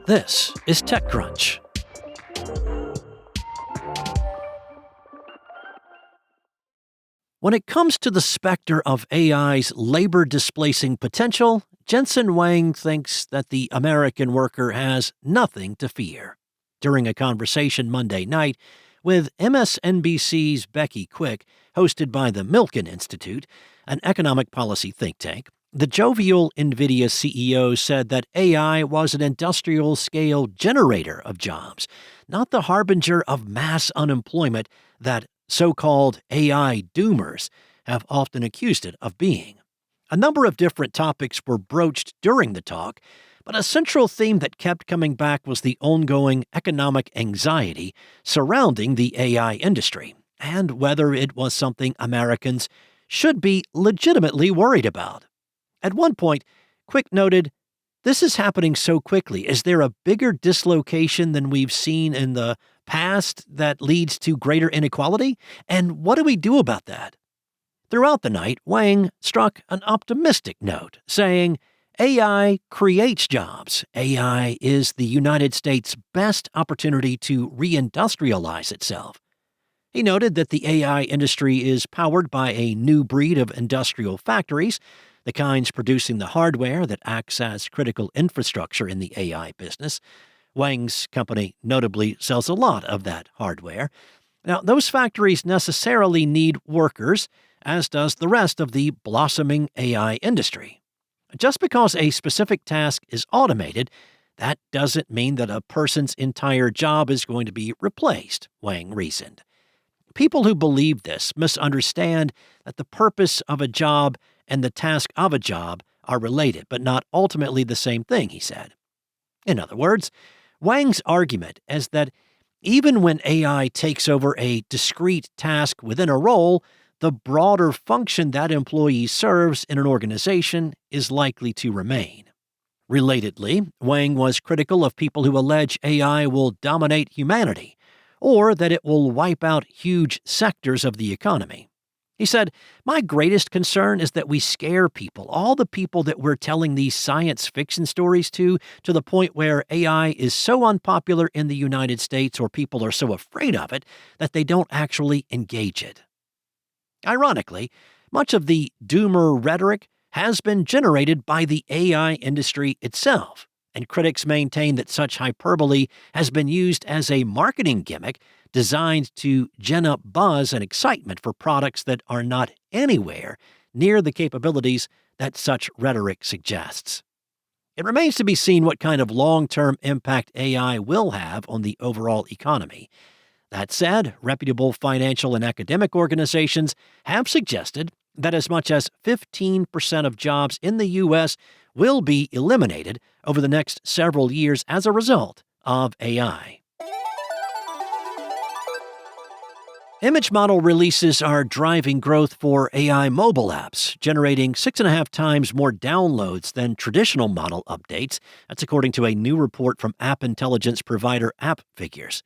This is TechCrunch. When it comes to the specter of AI's labor-displacing potential, Jensen Huang thinks that the American worker has nothing to fear. During a conversation Monday night with MSNBC's Becky Quick, hosted by the Milken Institute, an economic policy think tank, the jovial Nvidia CEO said that AI was an industrial-scale generator of jobs, not the harbinger of mass unemployment that so-called AI doomers have often accused it of being. A number of different topics were broached during the talk, but a central theme that kept coming back was the ongoing economic anxiety surrounding the AI industry, and whether it was something Americans should be legitimately worried about. At one point, Quick noted, "This is happening so quickly. Is there a bigger dislocation than we've seen in the past that leads to greater inequality? And what do we do about that?" Throughout the night, Huang struck an optimistic note, saying, "AI creates jobs. AI is the United States' best opportunity to reindustrialize itself." He noted that the AI industry is powered by a new breed of industrial factories, the kinds producing the hardware that acts as critical infrastructure in the AI business. Huang's company notably sells a lot of that hardware. Now, those factories necessarily need workers, as does the rest of the blossoming AI industry. Just because a specific task is automated, that doesn't mean that a person's entire job is going to be replaced, Huang reasoned. People who believe this misunderstand that the purpose of a job and the task of a job are related, but not ultimately the same thing, he said. In other words, Huang's argument is that even when AI takes over a discrete task within a role, the broader function that employee serves in an organization is likely to remain. Relatedly, Huang was critical of people who allege AI will dominate humanity, or that it will wipe out huge sectors of the economy. He said, "My greatest concern is that we scare people, all the people that we're telling these science fiction stories to the point where AI is so unpopular in the United States or people are so afraid of it that they don't actually engage it." Ironically, much of the doomer rhetoric has been generated by the AI industry itself, and critics maintain that such hyperbole has been used as a marketing gimmick designed to gin up buzz and excitement for products that are not anywhere near the capabilities that such rhetoric suggests. It remains to be seen what kind of long-term impact AI will have on the overall economy. That said, reputable financial and academic organizations have suggested that as much as 15% of jobs in the U.S. will be eliminated over the next several years as a result of AI. Image model releases are driving growth for AI mobile apps, generating 6.5 times more downloads than traditional model updates. That's according to a new report from app intelligence provider AppFigures.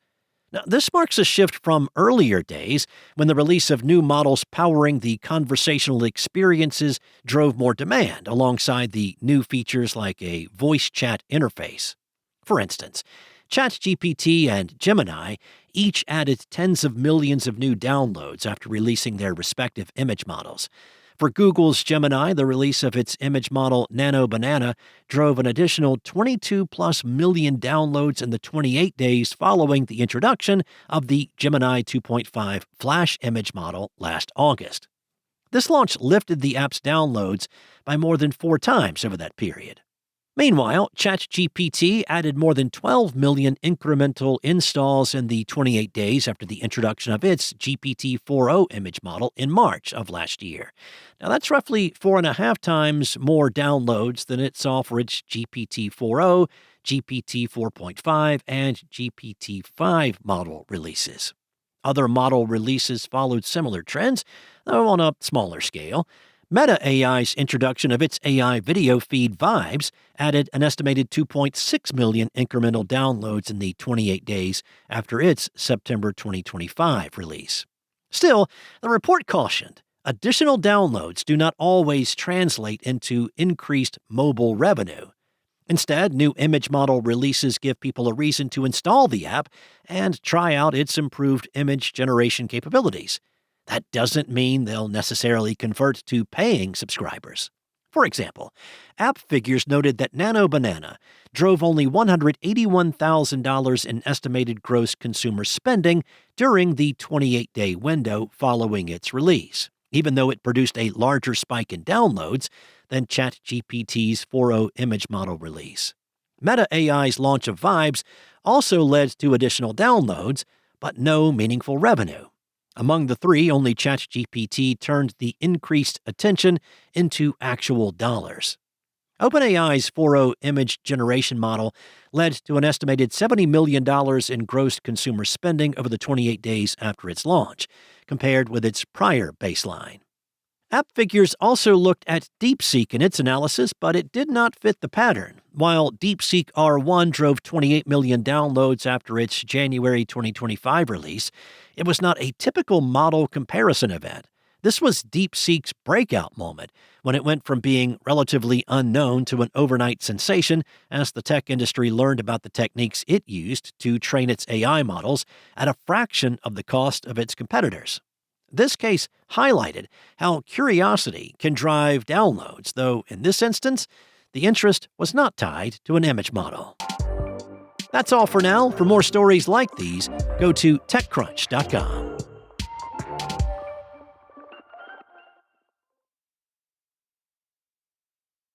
Now, this marks a shift from earlier days when the release of new models powering the conversational experiences drove more demand, alongside the new features like a voice chat interface. For instance, ChatGPT and Gemini each added tens of millions of new downloads after releasing their respective image models. For Google's Gemini, the release of its image model Nano Banana drove an additional 22+ million downloads in the 28 days following the introduction of the Gemini 2.5 Flash image model last August. This launch lifted the app's downloads by more than 4 times over that period. Meanwhile, ChatGPT added more than 12 million incremental installs in the 28 days after the introduction of its GPT-4o image model in March of last year. Now, that's roughly 4.5 times more downloads than it saw for its GPT-4o, GPT-4.5, and GPT-5 model releases. Other model releases followed similar trends, though on a smaller scale. Meta AI's introduction of its AI video feed Vibes added an estimated 2.6 million incremental downloads in the 28 days after its September 2025 release. Still, the report cautioned additional downloads do not always translate into increased mobile revenue. Instead, new image model releases give people a reason to install the app and try out its improved image generation capabilities. That doesn't mean they'll necessarily convert to paying subscribers. For example, App Figures noted that Nano Banana drove only $181,000 in estimated gross consumer spending during the 28-day window following its release, even though it produced a larger spike in downloads than ChatGPT's 4.0 image model release. Meta AI's launch of Vibes also led to additional downloads, but no meaningful revenue. Among the three, only ChatGPT turned the increased attention into actual dollars. OpenAI's 4.0 image generation model led to an estimated $70 million in gross consumer spending over the 28 days after its launch, compared with its prior baseline. App Figures also looked at DeepSeek in its analysis, but it did not fit the pattern. While DeepSeek R1 drove 28 million downloads after its January 2025 release, it was not a typical model comparison event. This was DeepSeek's breakout moment, when it went from being relatively unknown to an overnight sensation as the tech industry learned about the techniques it used to train its AI models at a fraction of the cost of its competitors. This case highlighted how curiosity can drive downloads, though in this instance, the interest was not tied to an image model. That's all for now. For more stories like these, go to TechCrunch.com.